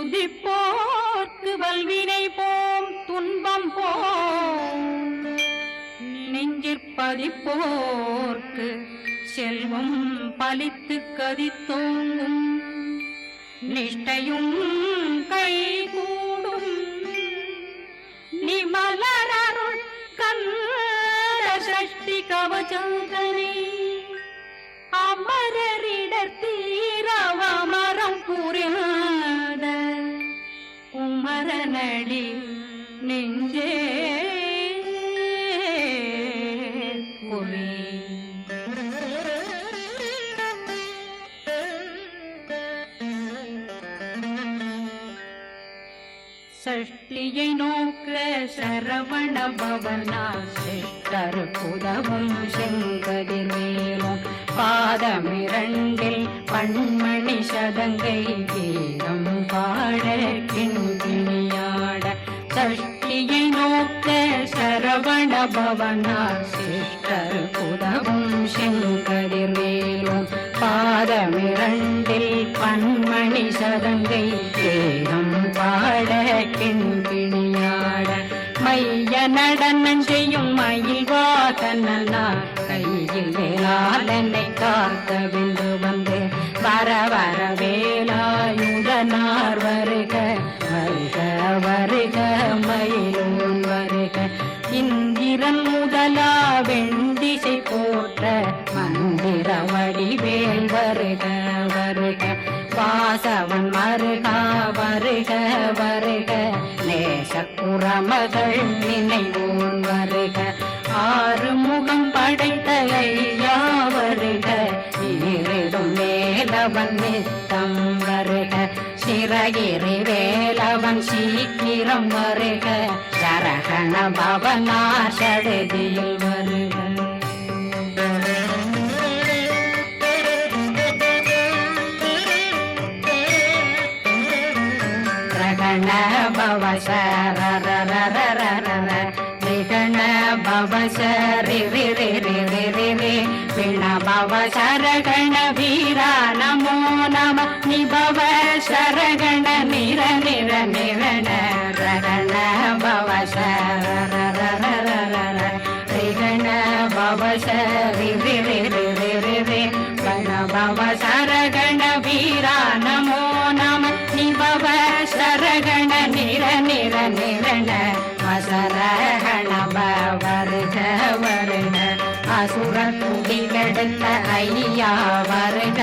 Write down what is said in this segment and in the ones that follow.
துதிப்போர்க்கு வல்வினை போம் துன்பம் போம் நெஞ்சிற்பதிப்போர்க்கு செல்வம் பலித்து கதித்தோங்கும் நிஷ்டையும் கை கூடும் நிமலரருள் கந்த சஷ்டி கவசந்தனை அமரரிடர் தீரவமரம் புரியாத குமரனடி நெஞ்சே சஷ்டியை நோக்க சரவண பவனா சிஷ்டர் புதவும் செங்கதிர்வேலும் பாதமிரண்டில் பண்மணி சதங்கை கீதம் பாட கிண்கிணியாட சஷ்டியை நோக்க சரவண பவனா சிஷ்டர் புதவும் செங்கதிர்வேலும் பாதமிரண்டில் பண்மணி சதங்கை கீதம் பாட கிண்கிணியாட மைய நடனம் செய்யும் மயில் வாகனா கையில் வேளாளனை காக்க வென்று வந்து வர வர வேலாயுதனார் வருக வருக வருக மயிலோன் வருக இந்திரன் முதலா வெண்டிசை போற்ற மந்திர வடிவேல் வருக வருக வாசவன் மருகா வருக வருக நேசக்குறமகள் நினைவோன் வருக ஆறு முகம் படைத்த ஐயா வருக ஈரிடும் வேலவன் நித்தம் வருக சிறகிரி வேலவன் சீக்கிரம் வருக சரகண பவனா சடுதியில் வருக விகண பவசரி விண பவ சரகண வீரா நமோ நம நிபவ சரகண நிர நிர நிரண ரகண பவசரண பவசரி கண பவ சரகண வீரா நமோ நம நிபவ சரகண நிர நிர நிரண வசரகண வருக வருக அசுர துடி கெடுத்த ஐயா வருக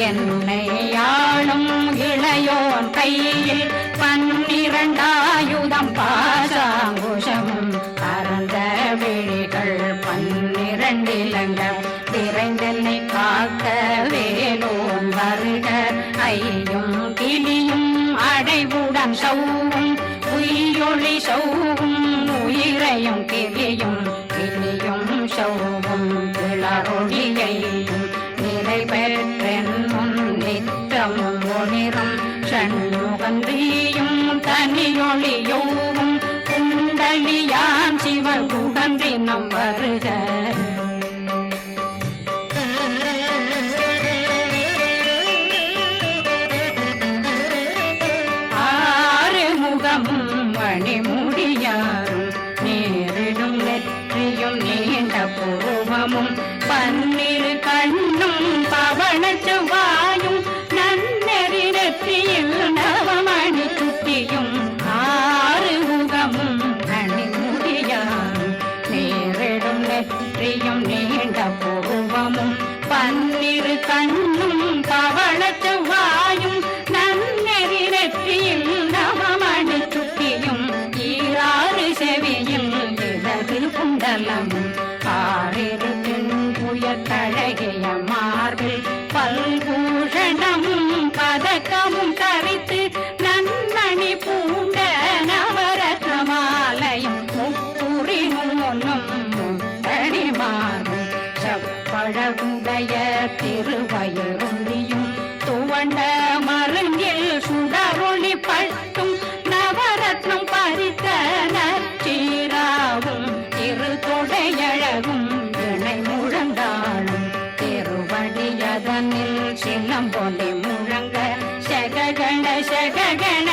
என்னை ஆளும் இளையோன் கையில் 12 ஆயுதம் பாசாங்குஷமும் பரந்த விழிகள் 12 இலங்கம் விரைந்தனை காக்க வேலோன் வருக ஐயும் கிளியும் அடைவுடன் சௌவும் உயிரொளி சௌவும் உயிரையும் கிளியும் கிளியும் சௌவும் கிளரொளியையும் நிறைவேற்றென் முன் நித்தமும் ஒளிரும் சண்முகந்தியும் தனியொளியோவும் குண்டலியான் சிவன் குடந்தினம் வருக மணிமுடியாரும் நேரிடும் நெற்றியும் நீண்ட பூர்வமும் 12 கண்ணும் பவன செவ்வாயும் நன்னெறி நெற்றியில் நவமணி சுட்டியும் 6 முகமும் மணிமுடியாரும் நேரிடும் நெற்றியும் நீண்ட பூர்வமும் 12 கண்ணும் பவன செவ்வாயும் நன்னெறி நெற்றியில் நவமணி சுட்டியும் 6 செவியில் இடது குண்டலமும் 6 புயக்கழகிய மார்பில் பல்பூஷணமும் பதக்கமும் தரித்து நன்னணி பூண்ட நவரத்ன மாலையும் முப்புரினும் முத்தடிமாறும் செப்பழகுடைய திருவயருந்தியும் துவண்ட மருங்கில் சுடரொளி பட்டும் நவரத்னம் பறித்த நற்சீராவும் திருத்தொடையழகும் இணை முழந்தாளும் திருவடியதனில் சிலம்பொலி முழங்க சககண சககண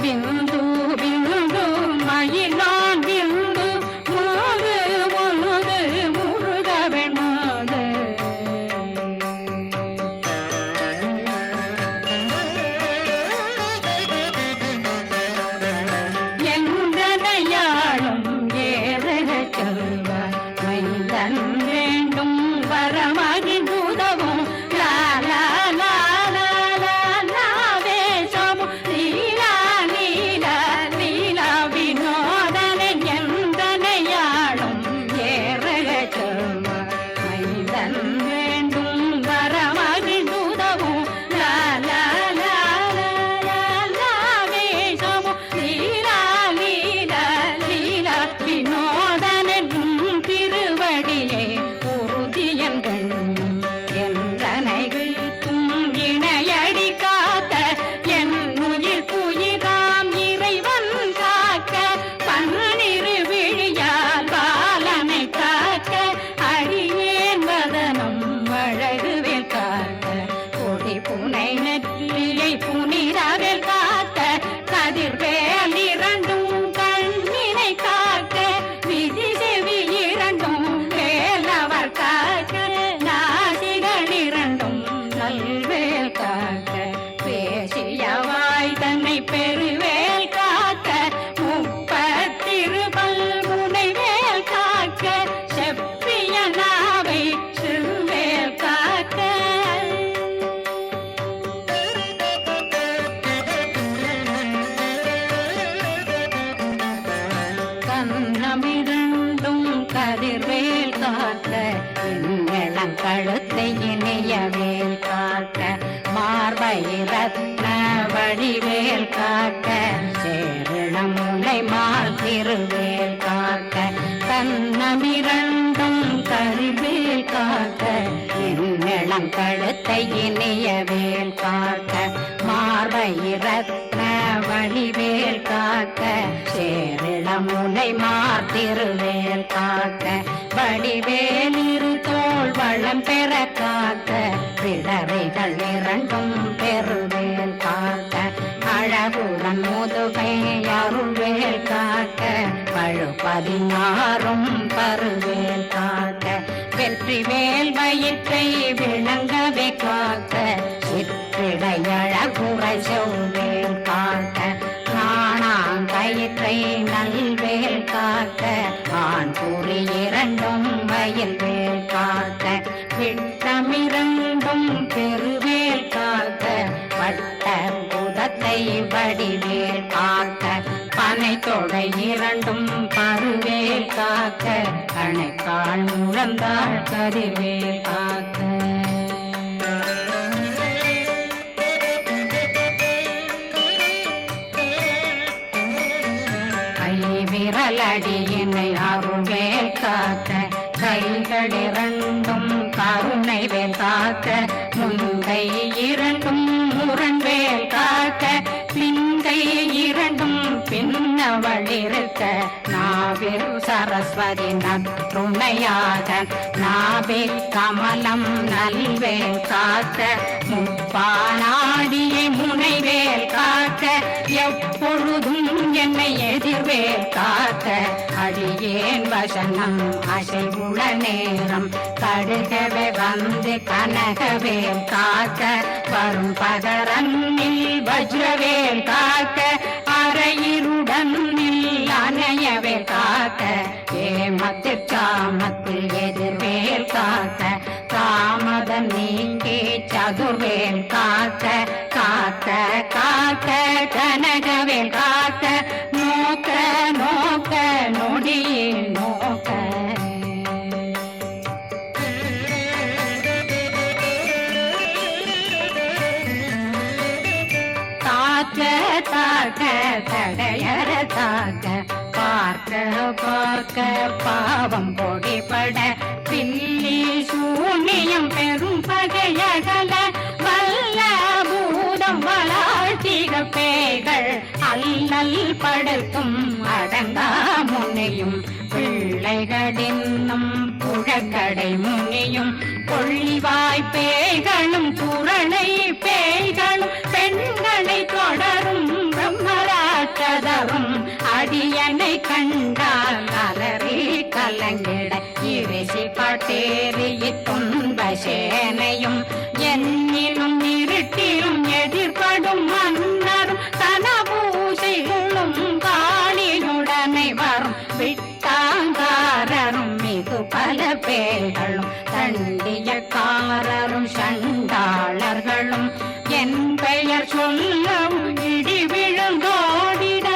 பிந்து பிந்து மயிலான் பிந்து முழுது முழுது முழுத வெண்மாது என்றனையாளும் ஏறக செல்வார் மைந்தன் வேண்டும் வரமகிழ்ந்துதவும் லாலா பெருவேல் காக்க முப்பத்திருபல் முனைவேல் காக்க செப்பிய நாவை சிறுவேல் காக்க கண்ணமிரண்டும் கதிர்வேல் காக்க இளம் கழுத்தை இணையவேல் காக்க மார்பை ரத்ன வடிவேல் காக்க சேரணம் முனை மால் திருவேல் காக்க கண்ணமிரண்டும் கரிவேல் காக்க இளம் கழுத்தை இணையவேல் காக்க மார்பை ரத்ன வடிவேல் காக்க சேரணம் முனை மால் திருவேல் காக்க வடிவேல் இரு தோள் வளம் பெற காக்க பிடரைகள் இரண்டும் பெருவேல் காக்க அழகுடன் முதுகை அருள்வேல் காக்க பழு 16 பருவேல் காக்க வெற்றி வேல் வயிற்றை விளங்கவே காக்க சிற்றிடை அழகுரை செவ்வேல் காக்க கயிற்றை நல்வேல் காக்க ஆண் குறி இரண்டும் வயல்வேல் காக்க விட்டமிரண்டும் பெருவேல் காக்க வட்ட புதத்தை வடிவேல் காக்க பனை தொடை இரண்டும் பருவேல் காக்க கணைக்கால் முழந்தாள் கதிர்வேல் காக்க விரலடியினை அருள்வேல் காக்க கைகள் இரண்டும் கருணை வேல் காக்க முந்தை இரண்டும் முரண்வேல் காக்க பிங்கை இரண்டும் பின்னவளிருக்க நாவில் சரஸ்வதி நற்றுணையாக நாவில் கமலம் நல்வேல் காக்க முப்பானாடியை முனைவேல் காக்க எப்பொழுதும் என்னை எதிர்வேல் காக்க அடியேன் வசனம் அசைவுள நேரம் கடுகவே வந்து கனகவேல் காக்க வரும் பகரன்னில் வஜ்ரவேல் காக்க அரையிருடன் அணையவேல் காக்க ஏமத்தில் காமத்தில் எதிர்வேல் காக்க காமதம் நீங்கி சதுர்வேல் காக்க காக்க காக்க கனகவேல் காக்க நோக்க நோக்க நொடியில் நோக்க தாக்க தாக்க தடையற தாக்க பார்க்க பார்க்க பாவம் பொடிபட பில்லி சூனியம் பெரும் பகையகல வல்ல பூதம் வளாழ்த்திக பேய்கள் அல்லல் படுத்தும் அடங்கா முனையும் பிள்ளைகளின்னும் புழக்கடை முனியும் கொள்ளிவாய் பேய்களும் குரணை பேய்களும் பெண்களை தொடரும் பிரம்மராட்சதரும் அடியனை கண்டால் அலறி கலங்கிட இரிசி பட்டேறி துன்ப சேனையும் என்னிலும் இருட்டிலும் எதிர்படும் மன்னரும் தனபூசைகளும் காளியுடனை வரும் விட்டாங்காரரும் மிகு பல பேர்களும் தண்டியக்காரரும் சண்டாளர்களும் என் பெயர் சொல்லவும் இடி விழுந்தோடிட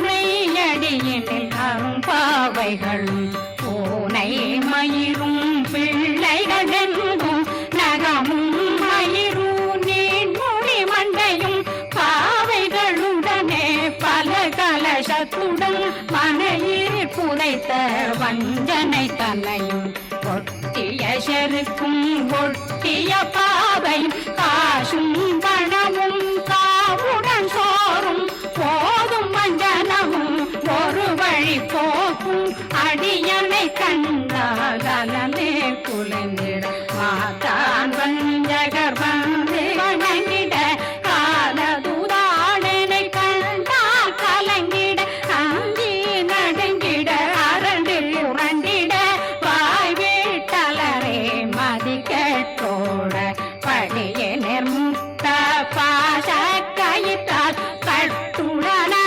ஆனையடியினில் அரும்பாவைகளும் பூனை மயிரும் பிள்ளைகளெங்கும் நகமும் மயிரும் நீன்மொழி மண்டையும் பாவைகளுடனே பல கலசத்துடன் மனையில் புதைத்த வஞ்சனை தன்னையும் ஒட்டிய செருக்கும் ஒட்டிய பாவையும் காசும் பணமும் காவுடன் சோறும் போதும் வஞ்சனமும் ஒரு வழி போக்கும் அடியனை கண்டால் அலமே குலைந்திட மாதான் வஞ்சகர் வந்து வணங்கிட காலதுதாடனை கண்டால் கலங்கிட அஞ்சி நடுங்கிட அரண்டு உரண்டிட வாய் வீட்டலரே மதி கேட்டோட படியே நிர்முக்த பாச கயிற்றால் கட்டுடனங்கவும்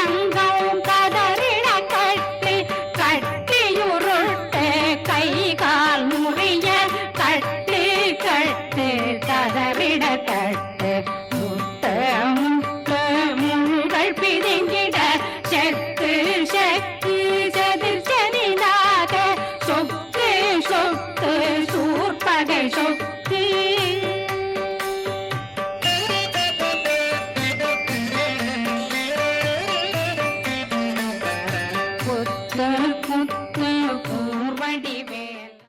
கதறிட கட்டி கட்டியுருட்டு கை கால் முறிய கட்டு கட்டு கதறிட கட்டு முட்ட முட்ட முள்கள் பிதுங்கிட செத்து செத்து செதிர் செதினாக சொக்கு சொக்கு சூர்பகை சொக்கு